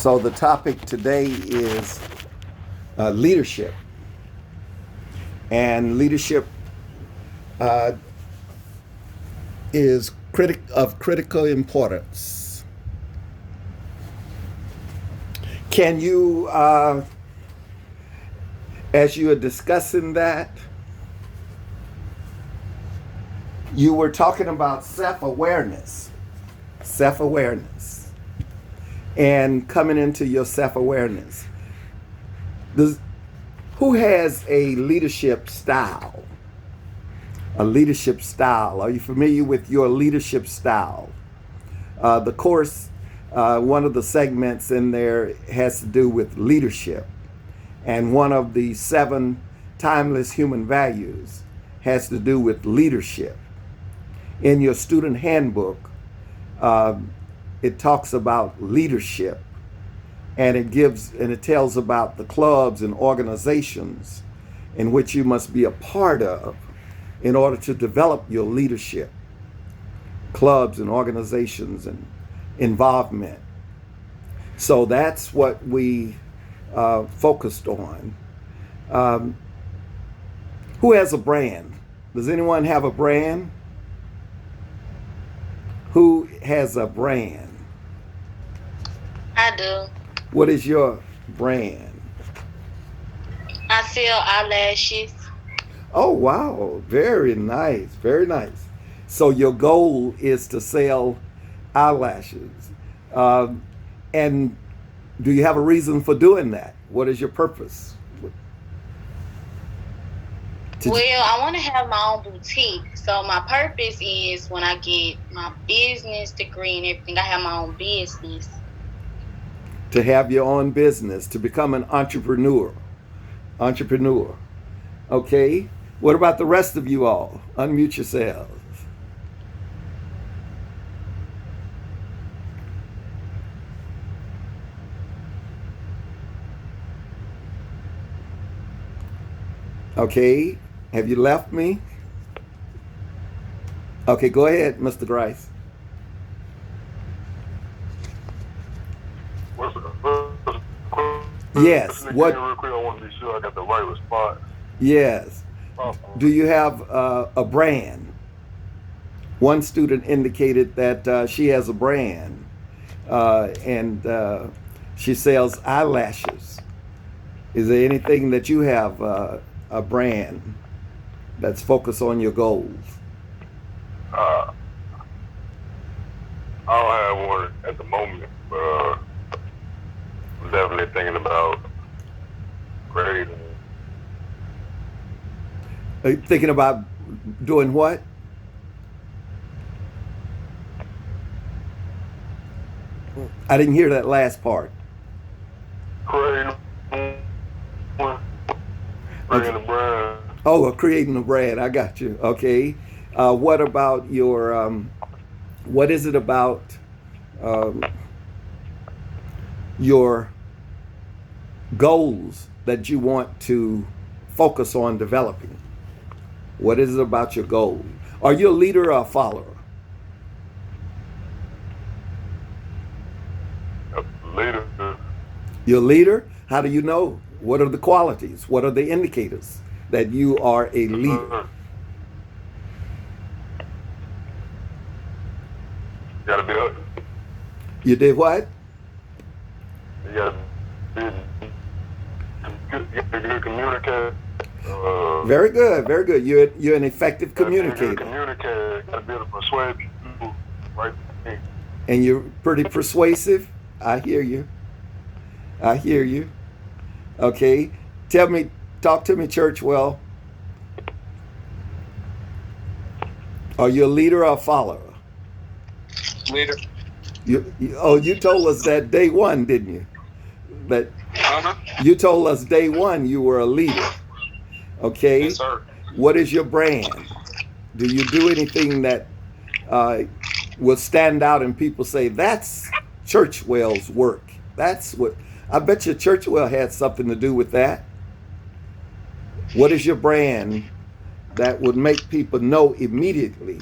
So the topic today is leadership, and leadership uh, is of critical importance. Can you, as you are discussing that, you were talking about self-awareness, and coming into your self-awareness. Who has a leadership style? A leadership style. Are you familiar with your leadership style? The course, one of the segments in there has to do with leadership. And one of the 7 timeless human values has to do with leadership. In your student handbook, it talks about leadership, and it tells about the clubs and organizations in which you must be a part of in order to develop your leadership. Clubs and organizations and involvement. So that's what we focused on. Who has a brand? Does anyone have a brand? Who has a brand? I do. What is your brand? I sell eyelashes. Oh, wow. Very nice. Very nice. So your goal is to sell eyelashes. And do you have a reason for doing that? What is your purpose? Well, I want to have my own boutique. So my purpose is when I get my business degree and everything, I have my own business. To have your own business, to become an entrepreneur. Okay. What about the rest of you all? Unmute yourselves. Okay. Have you left me? Okay, go ahead, Mr. Grice. What's the Yes. What? Real quick, I want to be sure I got the right response. Yes. Do you have a brand? One student indicated that she has a brand, and she sells eyelashes. Is there anything that you have a brand that's focused on your goals? I don't have one at the moment, but I'm definitely thinking about creating. Are you thinking about doing what? I didn't hear that last part. Creating a brand. Oh, creating a brand. I got you. Okay. What about your? What is it about your goals that you want to focus on developing? What is it about your goal? Are you a leader or a follower? Later. You're a leader? How do you know? What are the qualities? What are the indicators that you are a leader? Gotta be up. You did what? You gotta be good communicator. Very good, very good. You're an effective communicator. Gotta be able to persuade people, right? And you're pretty persuasive. I hear you. Okay. Talk to me, Church. Well, are you a leader or a follower? Leader. You told us that day one, didn't you? That you told us day one you were a leader. Okay. Yes, sir. What is your brand? Do you do anything that will stand out and people say that's Churchwell's work? That's what I bet you Churchwell had something to do with that. What is your brand that would make people know immediately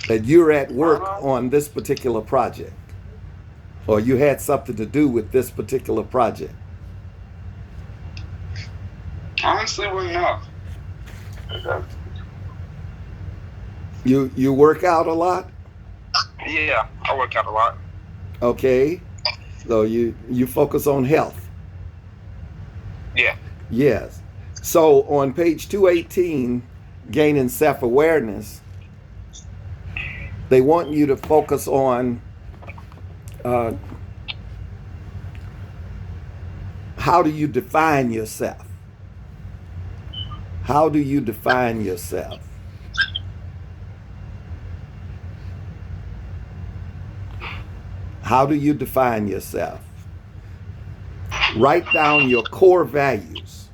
that you're at work on this particular project? or you had something to do with this particular project? Honestly, wouldn't know. You work out a lot? Yeah, I work out a lot. Okay. So you focus on health. Yeah. Yes. So on page 218, gaining self-awareness, they want you to focus on uh, how do you define yourself? How do you define yourself? How do you define yourself? Write down your core values.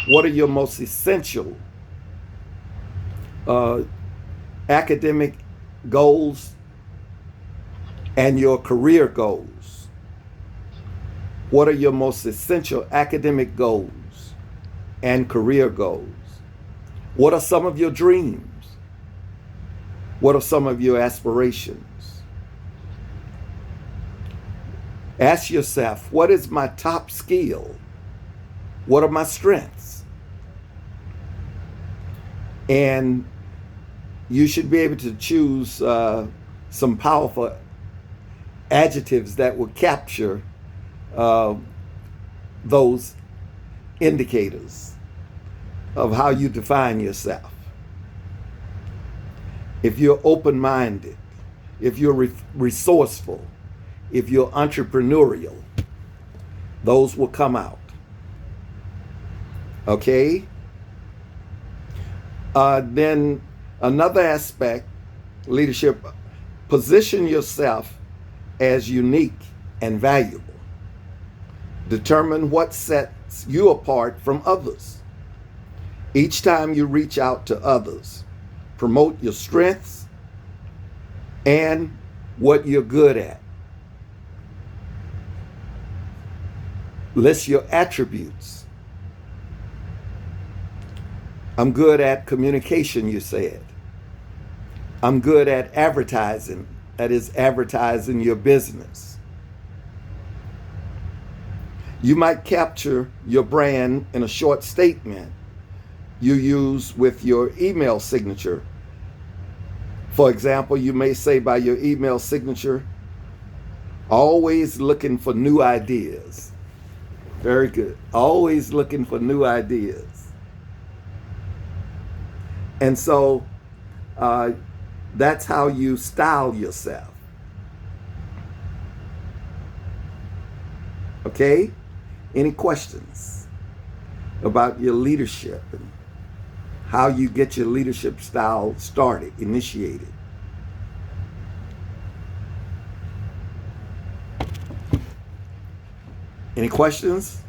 What are your most essential uh, academic goals and your career goals? What are your most essential academic goals and career goals? What are some of your dreams? What are some of your aspirations? Ask yourself, what is my top skill? What are my strengths? And you should be able to choose some powerful adjectives that will capture those indicators of how you define yourself. If you're open-minded, if you're resourceful, if you're entrepreneurial, those will come out. Okay? Then another aspect, leadership, position yourself as unique and valuable. Determine what sets you apart from others. Each time you reach out to others, promote your strengths and what you're good at. List your attributes. I'm good at communication, you said. I'm good at advertising. That is advertising your business. You might capture your brand in a short statement you use with your email signature. For example, you may say by your email signature, always looking for new ideas. Very good. Always looking for new ideas. And so that's how you style yourself. Okay? Any questions about your leadership and how you get your leadership style started, initiated? Any questions?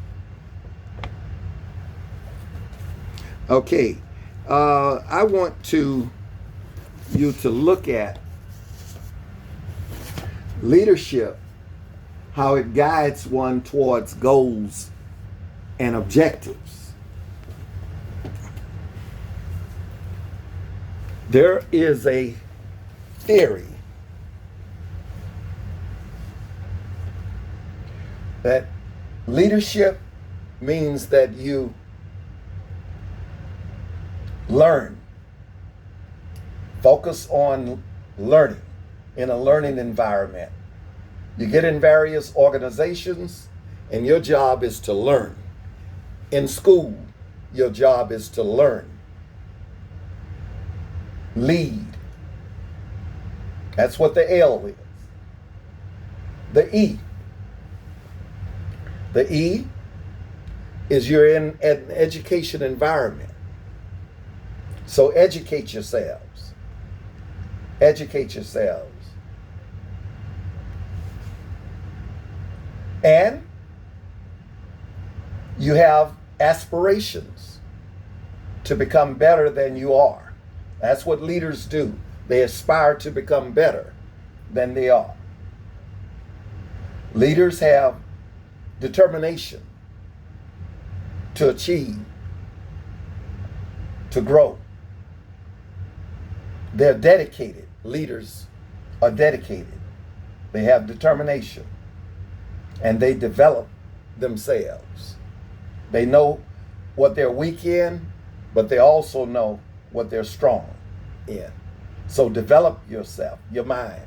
Okay. I want you to look at leadership, how it guides one towards goals and objectives. There is a theory that leadership means that you learn. Focus on learning in a learning environment. You get in various organizations and your job is to learn. In school, your job is to learn. Lead. That's what the L is. The E. The E is you're in an education environment. So educate yourselves. Educate yourselves. And you have aspirations to become better than you are. That's what leaders do. They aspire to become better than they are. Leaders have determination to achieve, to grow. They're dedicated. Leaders are dedicated. They have determination. And they develop themselves. They know what they're weak in, but they also know what they're strong in. So develop yourself, your mind.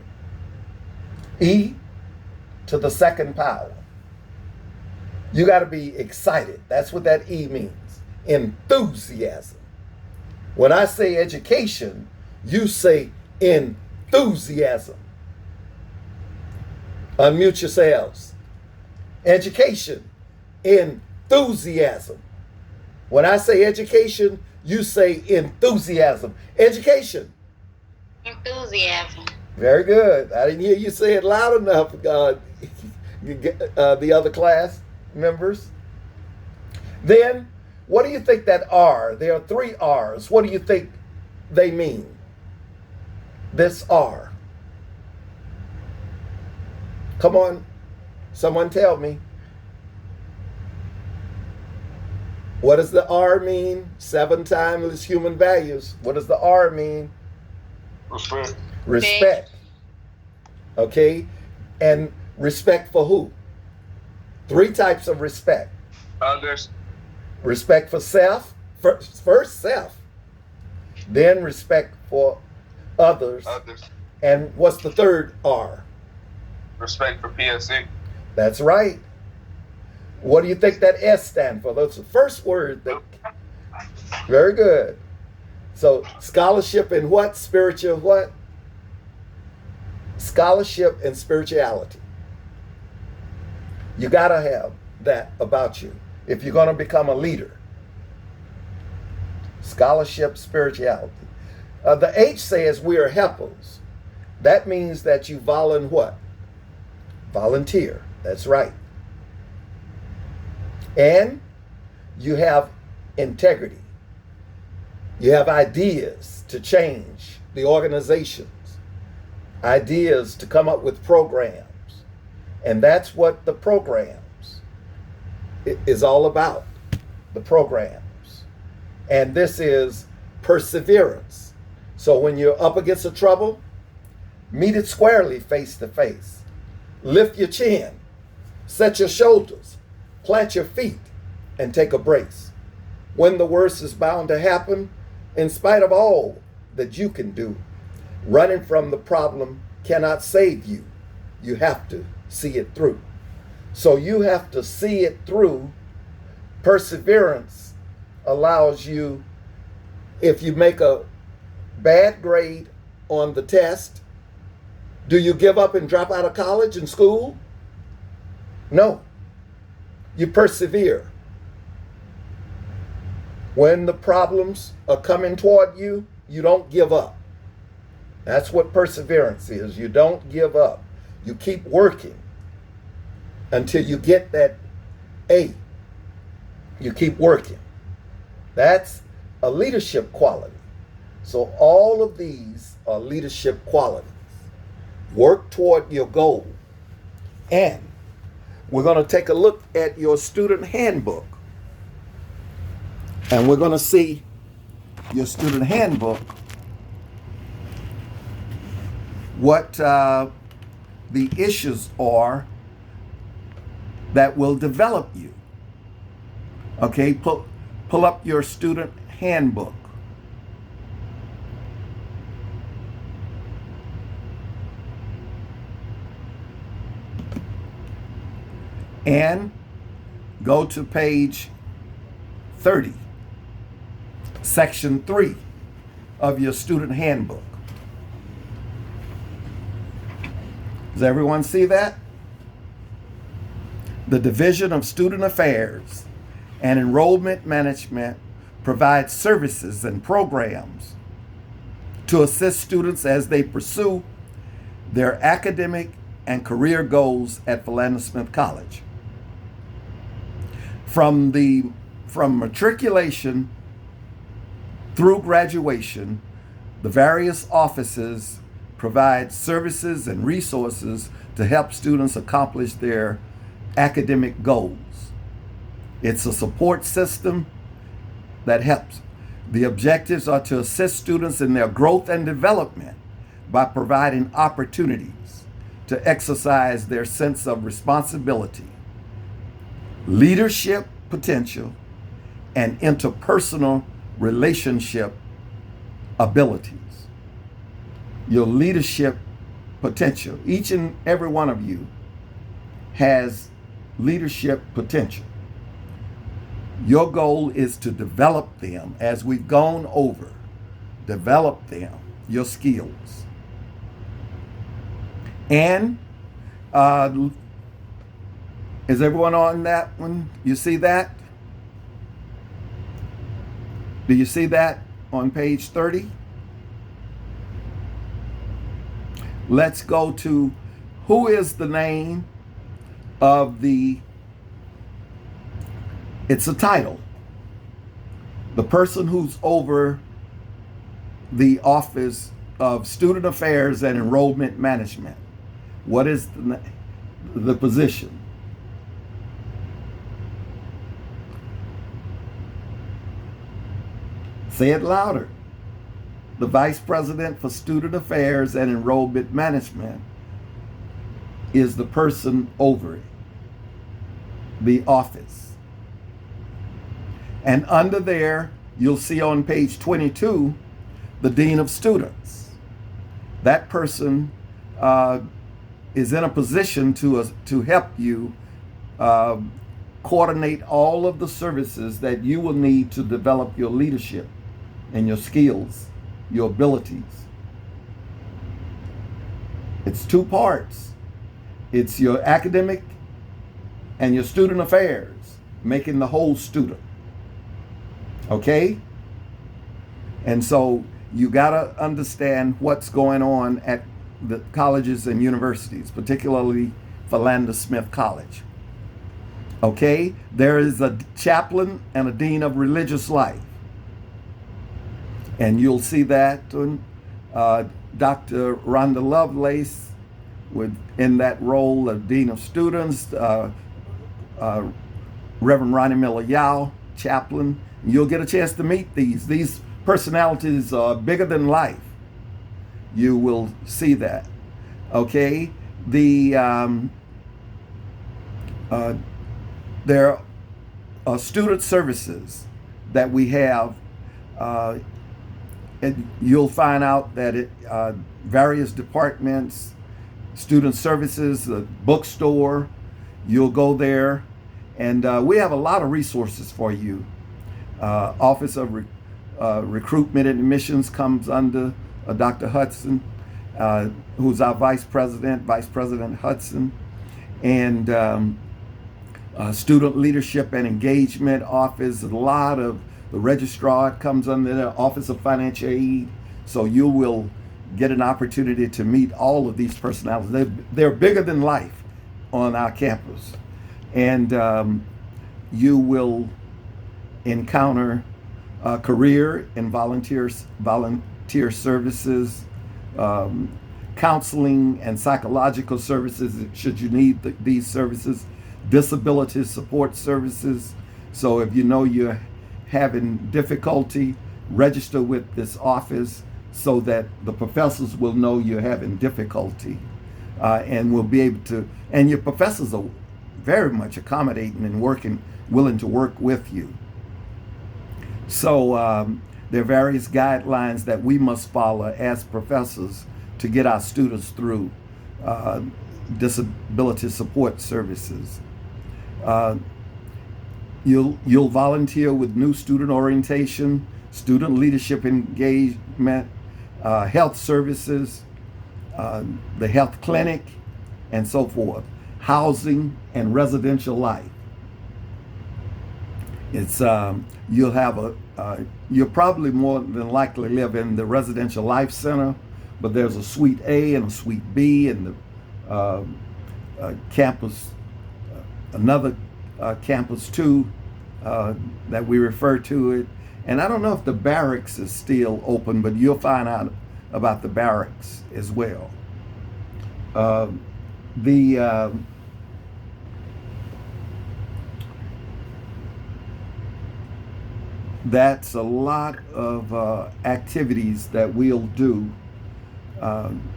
E to the second power. You got to be excited. That's what that E means. Enthusiasm. When I say education, you say enthusiasm. Unmute yourselves. Education, enthusiasm. When I say education, you say enthusiasm. Education. Enthusiasm. Very good. I didn't hear you say it loud enough, the other class members. Then, what do you think that R? There are 3 R's. What do you think they mean? This R. Come on, someone tell me. What does the R mean? 7 timeless human values. What does the R mean? Respect. Respect. Okay? And respect for who? 3 types of respect. Others. Respect for self. First self. Then respect for others. Others. And what's the 3rd R? Respect for PSC. That's right. What do you think that S stand for? That's the first word. Very good. So scholarship and what? Spiritual what? Scholarship and spirituality. You got to have that about you if you're going to become a leader. Scholarship, spirituality. The H says we are helpers. That means that you volunteer. That's right. And you have integrity. You have ideas to change the organizations, ideas to come up with programs. And that's what the programs is all about, the programs. And this is perseverance. So when you're up against a trouble, meet it squarely face to face. Lift your chin, set your shoulders, plant your feet, and take a brace. When the worst is bound to happen, in spite of all that you can do, running from the problem cannot save you. You have to see it through. So you have to see it through. Perseverance allows you, if you make a bad grade on the test, do you give up and drop out of college and school? No. You persevere. When the problems are coming toward you, you don't give up. That's what perseverance is. You don't give up. You keep working until you get that A. You keep working. That's a leadership quality. So all of these are leadership qualities. Work toward your goal. And we're going to take a look at your student handbook. And we're going to see your student handbook, what the issues are that will develop you. Okay, pull up your student handbook. And go to page 30, section 3 of your student handbook. Does everyone see that? The Division of Student Affairs and Enrollment Management provides services and programs to assist students as they pursue their academic and career goals at Philander Smith College. From matriculation through graduation, the various offices provide services and resources to help students accomplish their academic goals. It's a support system that helps. The objectives are to assist students in their growth and development by providing opportunities to exercise their sense of responsibility, leadership potential, and interpersonal relationship abilities. Your leadership potential. Each and every one of you has leadership potential. Your goal is to develop them, as we've gone over. Develop them, your skills. And is everyone on that one? You see that? Do you see that on page 30? Let's go to who is the name of the, it's a title. The person who's over the Office of Student Affairs and Enrollment Management. What is the position? Say it louder. The Vice President for Student Affairs and Enrollment Management is the person over it, the office. And under there, you'll see on page 22, the Dean of Students. That person is in a position to help you coordinate all of the services that you will need to develop your leadership and your skills, your abilities. It's two parts. It's your academic and your student affairs, making the whole student. Okay? And so you got to understand what's going on at the colleges and universities, particularly Philander Smith College. Okay? There is a chaplain and a dean of religious life. And you'll see that Dr. Rhonda Lovelace in that role of Dean of Students, Reverend Ronnie Miller Yao, chaplain. You'll get a chance to meet these. These personalities are bigger than life. You will see that. Okay? There are student services that we have. And you'll find out that various departments, student services, the bookstore, you'll go there, and we have a lot of resources for you. Office of Recruitment and Admissions comes under Dr. Hudson, who's our Vice President Hudson, and Student Leadership and Engagement Office, a lot of the registrar comes under the Office of Financial Aid, so you will get an opportunity to meet all of these personalities. They're bigger than life on our campus. And you will encounter career and volunteer services, counseling and psychological services should you need these services, disability support services. So if you know you're having difficulty, register with this office so that the professors will know you're having difficulty and will be able to, and your professors are very much accommodating and willing to work with you. So there are various guidelines that we must follow as professors to get our students through disability support services. You'll volunteer with new student orientation, student leadership engagement, health services, the health clinic, and so forth, housing and residential life. It's you'll probably more than likely live in the residential life center, but there's a suite A and a suite B in the campus, another campus 2 that we refer to it. And I don't know if the barracks is still open, but you'll find out about the barracks as well. That's a lot of activities that we'll do.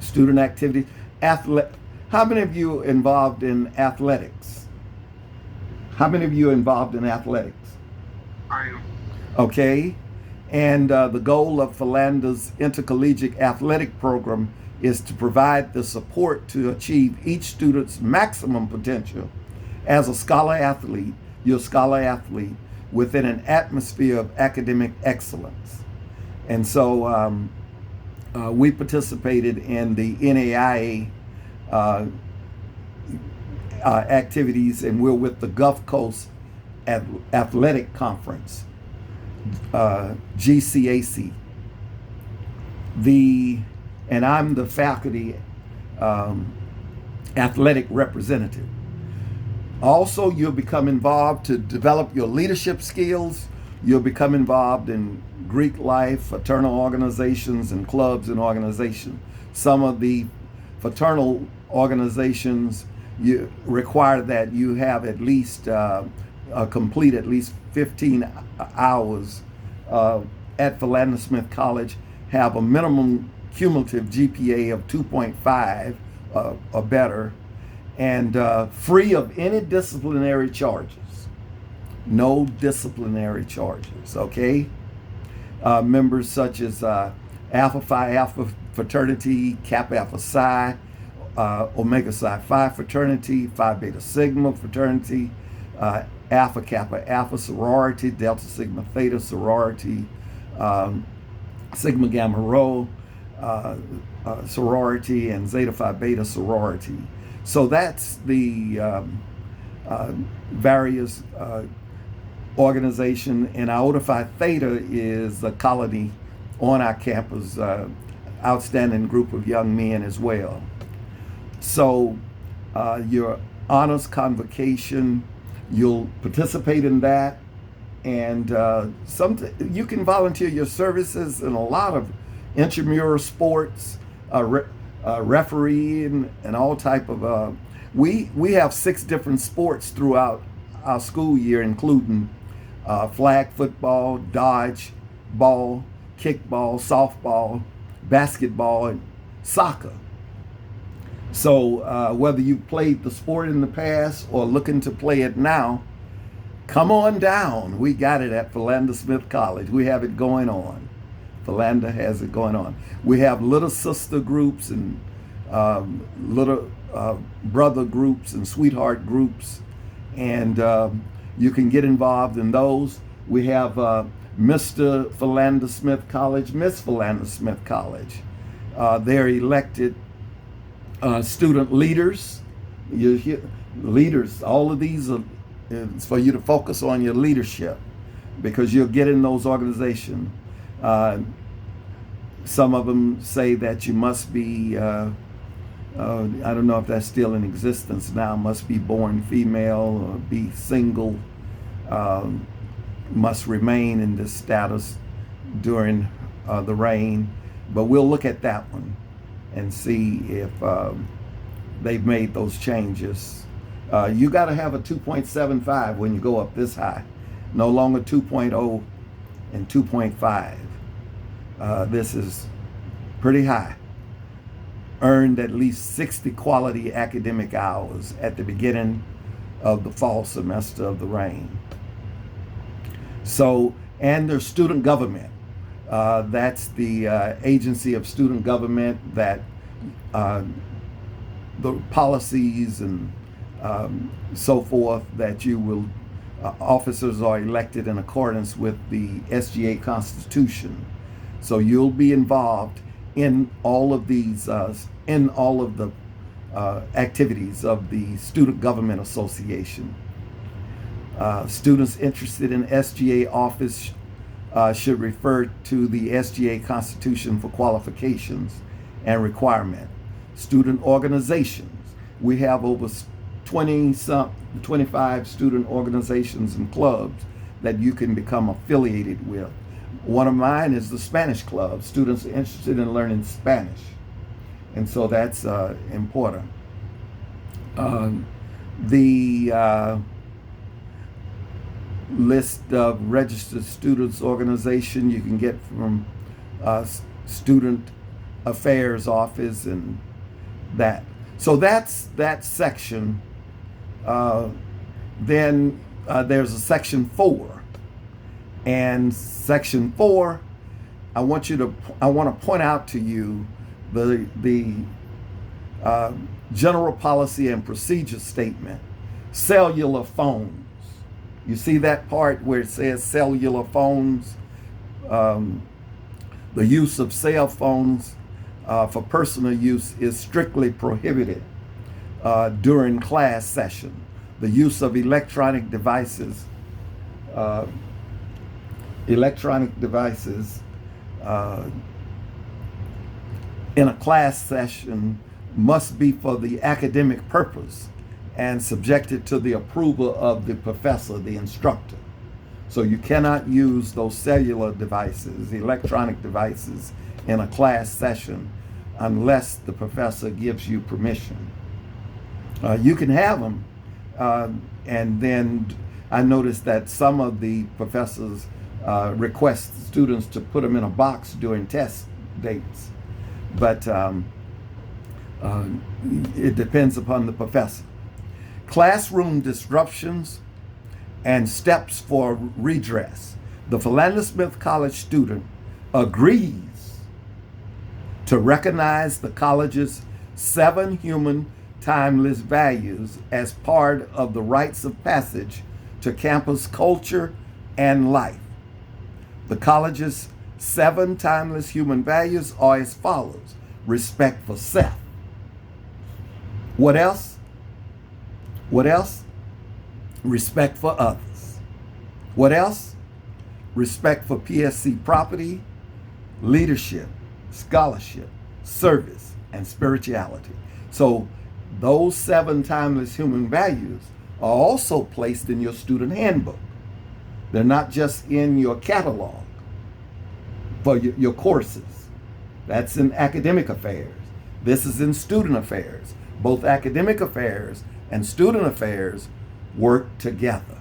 Student activities, How many of you involved in athletics? How many of you involved in athletics? I am. Okay. And the goal of Philander's intercollegiate athletic program is to provide the support to achieve each student's maximum potential as a scholar athlete, your scholar athlete, within an atmosphere of academic excellence. And so we participated in the NAIA activities, and we're with the Gulf Coast Athletic Conference, GCAC. And I'm the faculty athletic representative. Also, you'll become involved to develop your leadership skills. You'll become involved in Greek life, fraternal organizations, and clubs and organizations. Some of the fraternal organizations you require that you have at least complete at least 15 hours at Philander Smith College, have a minimum cumulative GPA of 2.5 or better, and free of any disciplinary charges. No disciplinary charges, okay? Members such as Alpha Phi Alpha fraternity, Kappa Alpha Psi, Omega Psi Phi fraternity, Phi Beta Sigma fraternity, Alpha Kappa Alpha sorority, Delta Sigma Theta sorority, Sigma Gamma Rho sorority, and Zeta Phi Beta sorority. So that's the various organization. And Iota Phi Theta is a colony on our campus, outstanding group of young men as well. So your honors convocation, you'll participate in that, and you can volunteer your services in a lot of intramural sports, refereeing, and all type of. We have 6 different sports throughout our school year, including flag football, dodge ball, kickball, softball, basketball, and soccer. So whether you played the sport in the past or looking to play it now, come on down. We got it at Philander Smith College. We have it going on. Philander has it going on. We have little sister groups and little brother groups and sweetheart groups, and you can get involved in those. We have Mr. Philander Smith College, Miss Philander Smith College. They're elected student leaders. Leaders, all of these are it's for you to focus on your leadership, because you'll get in those organizations. Some of them say that you must be, I don't know if that's still in existence now, must be born female or be single, must remain in this status during the reign. But we'll look at that one and see if they've made those changes. You got to have a 2.75 when you go up this high, no longer 2.0 and 2.5. This is pretty high. Earned at least 60 quality academic hours at the beginning of the fall semester of the reign. So, and there's student government. That's the agency of student government that the policies and so forth that you will, officers are elected in accordance with the SGA Constitution. So you'll be involved in all of these, in all of the activities of the Student Government Association. Students interested in SGA office should refer to the SGA Constitution for qualifications and requirement. Student organizations. We have over 25 student organizations and clubs that you can become affiliated with. One of mine is the Spanish Club. Students are interested in learning Spanish. And so that's important. The list of registered students organization you can get from Student Affairs Office and that. So that's that section. Then there's a section 4. And section 4, I want to point out to you the general policy and procedure statement. Cellular phones. You see that part where it says cellular phones? The use of cell phones for personal use is strictly prohibited during class session. The use of electronic devices in a class session must be for the academic purpose and subjected to the approval of the professor, the instructor. So you cannot use those cellular devices, electronic devices, in a class session unless the professor gives you permission. You can have them, and then I noticed that some of the professors request students to put them in a box during test dates, but it depends upon the professor. Classroom disruptions and steps for redress. The Philander Smith College student agrees to recognize the college's 7 human timeless values as part of the rites of passage to campus culture and life. The college's 7 timeless human values are as follows: respect for self. What else? What else? Respect for others. What else? Respect for PSC property, leadership, scholarship, service, and spirituality. So those 7 timeless human values are also placed in your student handbook. They're not just in your catalog for your courses. That's in academic affairs. This is in student affairs. Both academic affairs and student affairs work together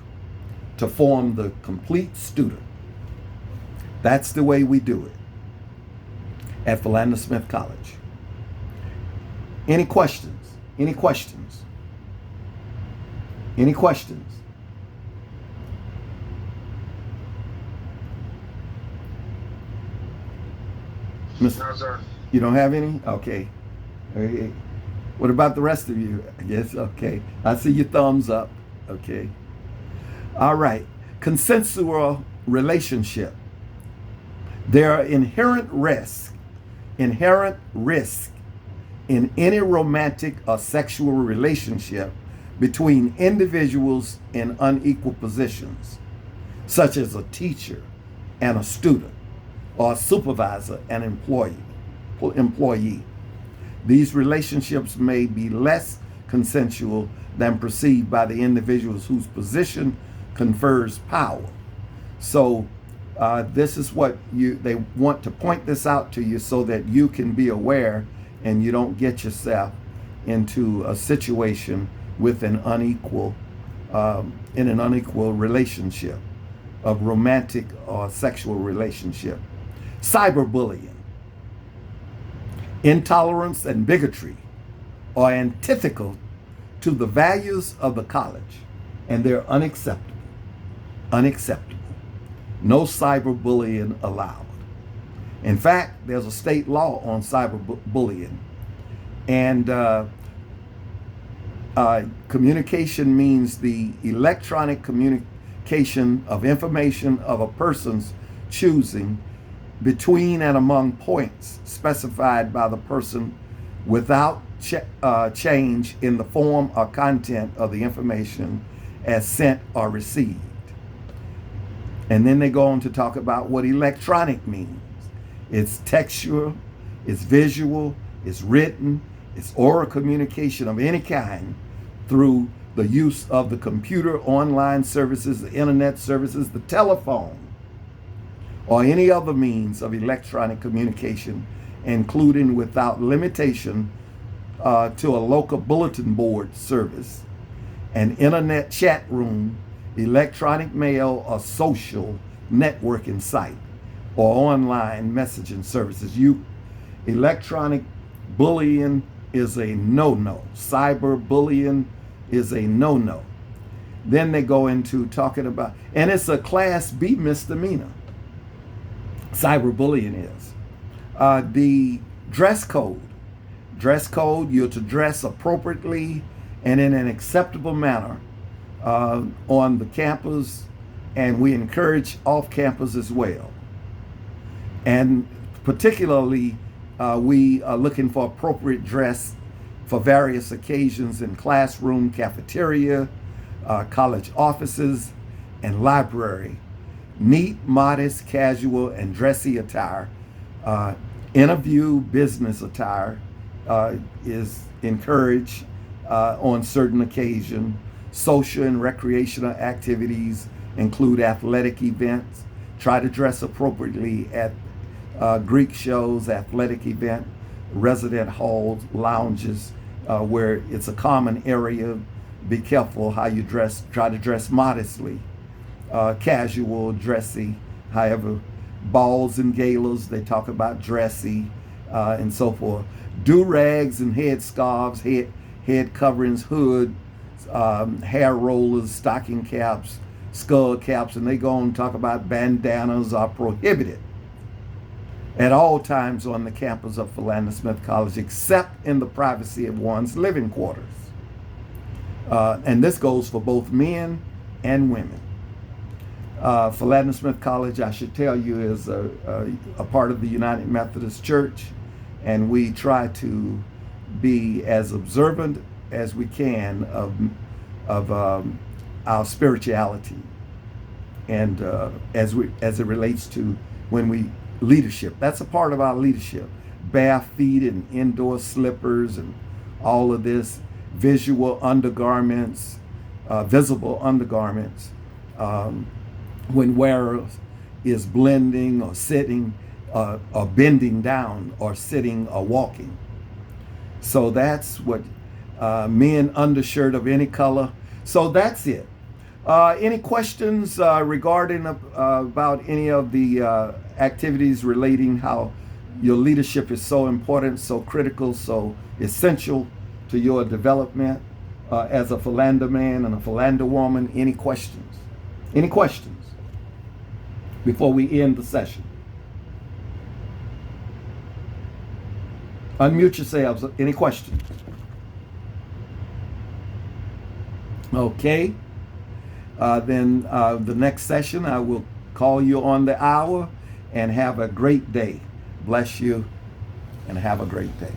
to form the complete student. That's the way we do it at Philander Smith College. Any questions? Any questions? Any questions? No, sir. You don't have any? Okay. Okay. What about the rest of you? I guess, okay. I see your thumbs up. Okay. All right. Consensual relationship. There are inherent risk in any romantic or sexual relationship between individuals in unequal positions, such as a teacher and a student, or a supervisor and employee. These relationships may be less consensual than perceived by the individuals whose position confers power. So this is what they want to point this out to you so that you can be aware and you don't get yourself into a situation with an unequal relationship, of romantic or sexual relationship. Cyberbullying. Intolerance and bigotry are antithetical to the values of the college, and they're unacceptable. Unacceptable. No cyberbullying allowed. In fact, there's a state law on cyberbullying, and communication means the electronic communication of information of a person's choosing between and among points specified by the person without change in the form or content of the information as sent or received. And then they go on to talk about what electronic means. It's textual, it's visual, it's written, it's oral communication of any kind through the use of the computer, online services, the internet services, the telephone, or any other means of electronic communication, including without limitation to a local bulletin board service, an internet chat room, electronic mail, or social networking site, or online messaging services. Electronic bullying is a no-no. Cyberbullying is a no-no. Then they go into talking about, and it's a Class B misdemeanor. Cyberbullying is. The dress code. Dress code, you're to dress appropriately and in an acceptable manner on the campus, and we encourage off campus as well. And particularly, we are looking for appropriate dress for various occasions in classroom, cafeteria, college offices, and library. Neat, modest, casual, and dressy attire. Interview business attire is encouraged on certain occasions. Social and recreational activities include athletic events. Try to dress appropriately at Greek shows, athletic event, resident halls, lounges, where it's a common area. Be careful how you dress. Try to dress modestly, casual, dressy. However, balls and galas, they talk about dressy and so forth. Do-rags and head scarves, head coverings, hood, hair rollers, stocking caps, skull caps, and they go on and talk about bandanas are prohibited at all times on the campus of Philander Smith College, except in the privacy of one's living quarters. And this goes for both men and women. Philander Smith College, I should tell you, is a part of the United Methodist Church, and we try to be as observant as we can of our spirituality, and as it relates to when we leadership. That's a part of our leadership. Bare feet and indoor slippers and all of this, visual undergarments, visible undergarments, when wearer is blending or sitting or bending down or sitting or walking. So that's what men undershirt of any color. So that's it. Any questions regarding about any of the activities relating how your leadership is so important, so critical, so essential to your development as a Philander man and a Philander woman? Any questions? Any questions before we end the session? Unmute yourselves. Any questions? Okay. Then the next session, I will call you on the hour, and have a great day. Bless you and have a great day.